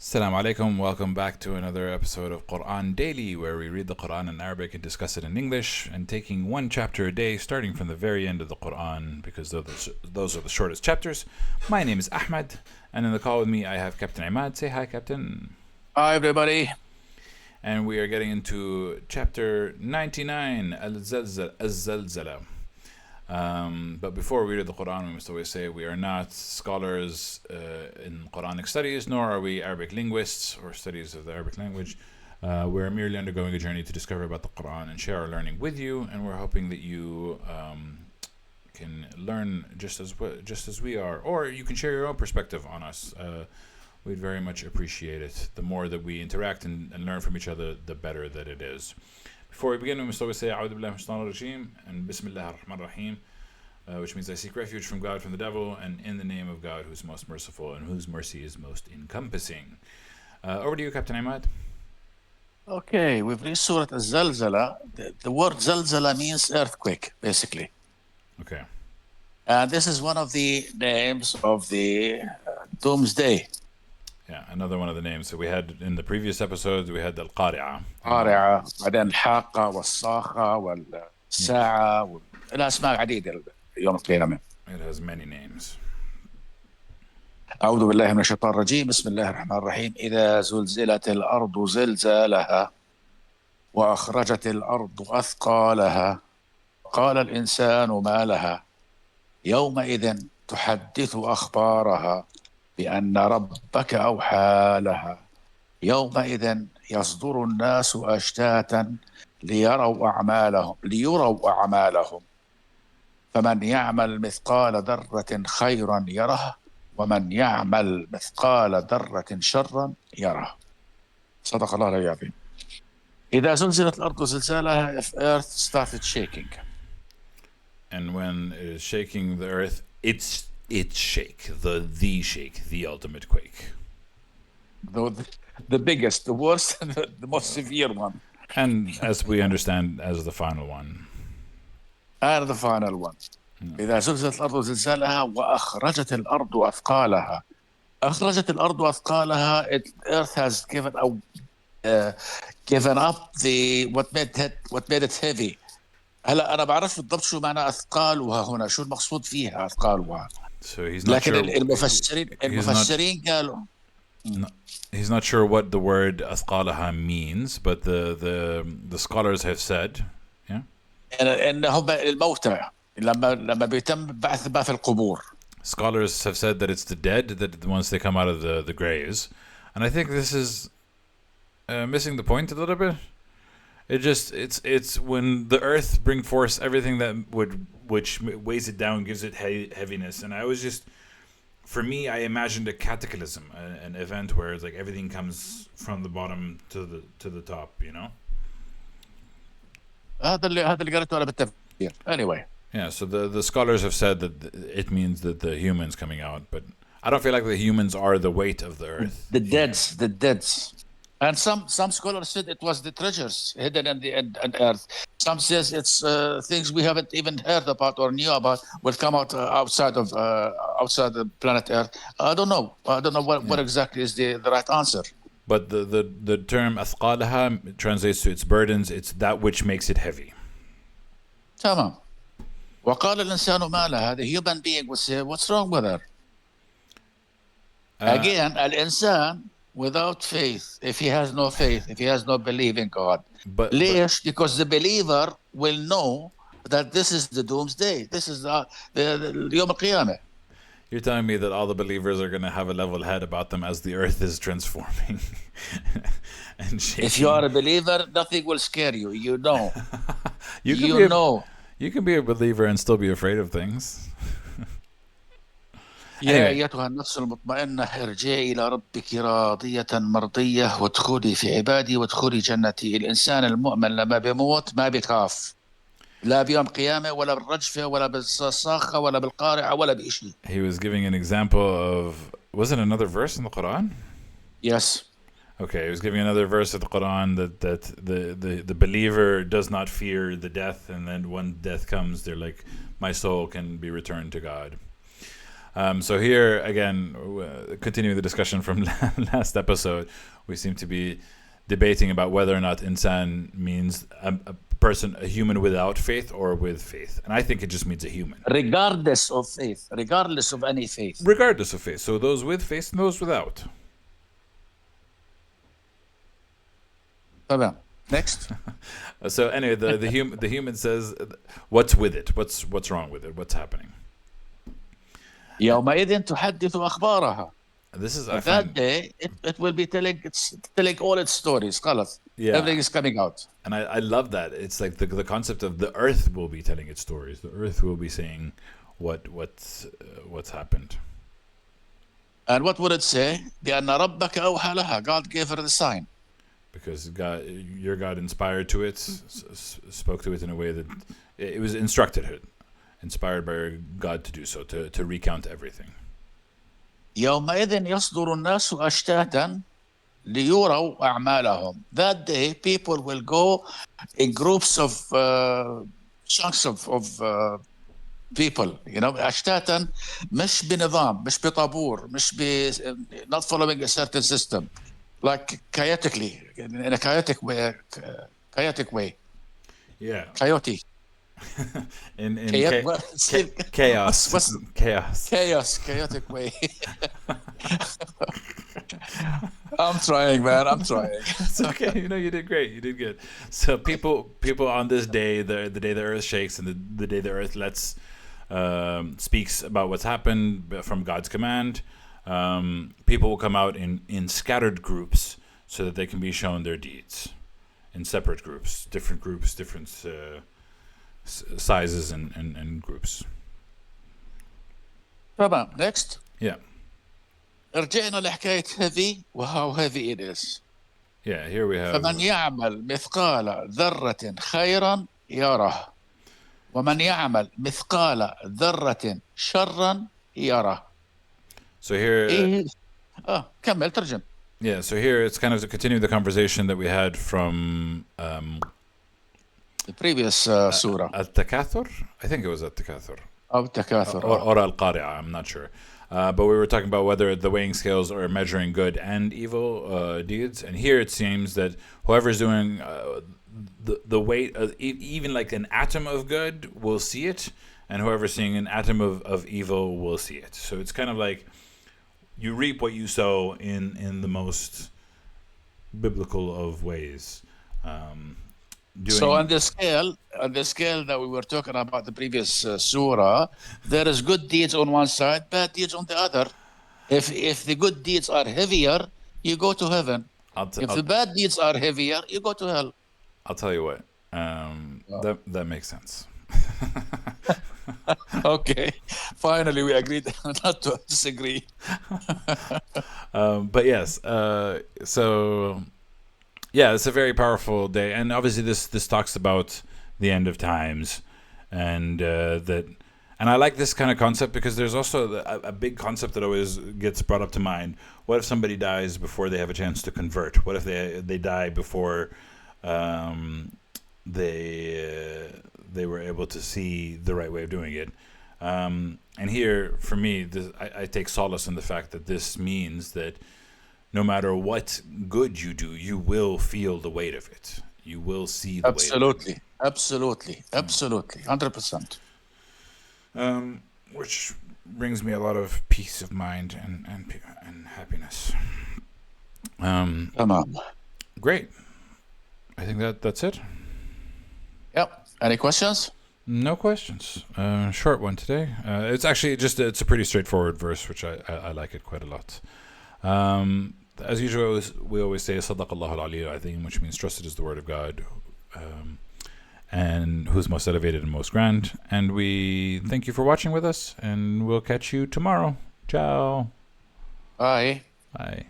Assalamu alaikum. Welcome back to another episode of Quran Daily, where we read the Quran in Arabic and discuss it in English, and taking one chapter a day, starting from the very end of the Quran, because those are the shortest chapters. My name is Ahmed, and in the call with me I have Captain Imad. Say hi, Captain. Hi, everybody. And we are getting into chapter 99, Az-Zalzalah. But before we read the Quran, we must always say we are not scholars in Quranic studies, nor are we Arabic linguists or studies of the Arabic language. We're merely undergoing a journey to discover about the Quran and share our learning with you, and we're hoping that you can learn just as we are, or you can share your own perspective on us. We'd very much appreciate it. The more that we interact and learn from each other, the better that it is. Before we begin, we must always say A'udhu billahi minash shaitanir rajeem and Bismillahir Rahmanir Rahim, which means I seek refuge from God from the devil, and in the name of God who's most merciful and whose mercy is most encompassing. Over to you, Captain Ahmad. Okay, we've read Sourat Az-Zalzalah. The word Zalzalah means earthquake, basically. Okay. And this is one of the names of the doomsday. Yeah, another one of the names. So we had in the previous episodes, we had Al-Qari'ah. قارعة، بعدين الحاقة والصاخة والساعة الأسماء عديدة يوم القيامة. It has many names. أعوذ بالله من الشيطان الرجيم. بسم الله الرحمن الرحيم. إذا زلزلت الأرض زلزالها وأخرجت الأرض أثقالها قال الإنسان ما لها يومئذ تحدث أخبارها بأن ربك أوحى لها يومئذ يصدر الناس أشتاتا ليروا أعمالهم فمن يعمل مثقال ذرة خيرا يره ومن يعمل مثقال ذرة شرا يره. صدق الله العظيم. إذا زلزلت الأرض زلزالها, if earth started shaking. And when it is shaking the earth, it's shake, the shake, the ultimate quake. The biggest, the worst, the most severe one. And as we understand, as the final one. And the final one. إذا زلزلت الأرض زلزالها وأخرجت الأرض أثقالها. أخرجت الأرض أثقالها. Earth has given up what made it heavy. هلا أنا بعرف بالضبط شو معنى أثقالها هنا، شو المقصود فيها أثقالها. So he's not لكن sure. المفسرين قالوا. He's not sure what the word أثقالها means, but the scholars have said, yeah, إنهم الموتى لما بيتم بعث القبور. Scholars have said that it's the dead that once they come out of the graves, and I think this is missing the point a little bit. It's when the earth bring forth everything which weighs it down, gives it heaviness, and I was just, for me, I imagined a cataclysm, an event where it's like everything comes from the bottom to the top, you know. هذا اللي قرأته أنا بالتفسير. Anyway. Yeah, so the scholars have said that it means that the humans coming out, but I don't feel like the humans are the weight of the earth. The deads. And some scholars said it was the treasures hidden in the earth. Some says it's things we haven't even heard about or knew about will come out outside the planet Earth. I don't know what exactly is the right answer. But the term أثقالها translates to its burdens. It's that which makes it heavy. تمام. وقال الإنسان ما لها. The human being would say, what's wrong with her? Again, الإنسان without faith, if he has no faith, if he has no belief in God. ليش? Because the believer will know that this is the doomsday. This is the يوم القيامة. You're telling me that all the believers are going to have a level head about them as the earth is transforming and shaking. If you are a believer, nothing will scare you. You know. You can be a believer and still be afraid of things. يا أيتها النفس المطمئنة ارجعي إلى ربك راضية مرضية وادخلي في عبادي وادخلي جنتي. الإنسان المؤمن لما بيموت ما بيخاف لا بيوم قيامة ولا بالرجفة ولا بالصاخة ولا بالقارعة ولا بشيء. He was giving an example of, was it another verse in the Quran? Yes. Okay, he was giving another verse of the Quran that the believer does not fear the death, and then when death comes, they're like, my soul can be returned to God. So here again, continuing the discussion from last episode, we seem to be debating about whether or not insan means a person, a human without faith or with faith, and I think it just means a human, regardless of faith, regardless of any faith. regardless of faith. So those with faith and those without. Next. So anyway, the human says, what's with it? What's wrong with it? What's happening? يومئذ تحدث أخبارها. This is that day it will be telling all its stories. خلاص. Yeah. Everything is coming out. And I love that. It's like the concept of the earth will be telling its stories. The earth will be saying what's happened. And what would it say? بأن ربك أوحى لها. God gave her the sign. Because your God inspired to it, spoke to it in a way that it was instructed, inspired by your God to do so, to recount everything. يومئذ يصدر الناس أشتاتا ليروا أعمالهم. That day, people will go in groups of chunks of people. أشتاتا مش بنظام، مش بطابور، مش not following a certain system. Like chaotically, in a chaotic way. Yeah. Coyote. in chaos. Chaos. Chaotic way. I'm trying, man. I'm trying. It's okay. You did great. You did good. So people on this day, the day the earth shakes and the day the earth speaks about what's happened from God's command. People will come out in scattered groups so that they can be shown their deeds in separate groups, different sizes and groups. طبعا. Next. Yeah. رجعنا لحكاية heavy how heavy it is. Yeah, here we have. فمن يعمل مثقال ذرة خيرا يره ومن يعمل مثقال ذرة شرا يره. So here, كمل ترجم. Yeah, so here it's kind of to continue the conversation that we had from the previous surah. Al-Takathur? I think it was Al-Takathur. Al-Takathur. Or Al-Qari'ah, I'm not sure. But we were talking about whether the weighing scales are measuring good and evil deeds. And here it seems that whoever's doing the weight, even like an atom of good, will see it. And whoever's seeing an atom of evil will see it. So it's kind of like you reap what you sow in the most biblical of ways. So on the scale that we were talking about the previous surah, there is good deeds on one side, bad deeds on the other. If the good deeds are heavier, you go to heaven. If the bad deeds are heavier, you go to hell. I'll tell you what. That makes sense. Okay, finally we agreed not to disagree. But yes, so yeah, it's a very powerful day, and obviously this talks about the end of times, and and I like this kind of concept because there's also a big concept that always gets brought up to mind. What if somebody dies before they have a chance to convert? What if they die before they were able to see the right way of doing it? And here, for me, I take solace in the fact that this means that no matter what good you do, you will feel the weight of it. You will see the weight of it. Absolutely, 100%. Which brings me a lot of peace of mind and happiness. Great. I think that's it. Yep. Any questions? No questions. Short one today. It's actually it's a pretty straightforward verse, which I like it quite a lot. As usual, we always say صدق الله العلي العظيم, which means trusted is the word of God, and who's most elevated and most grand. And we thank you for watching with us, and we'll catch you tomorrow. Ciao. Bye. Bye.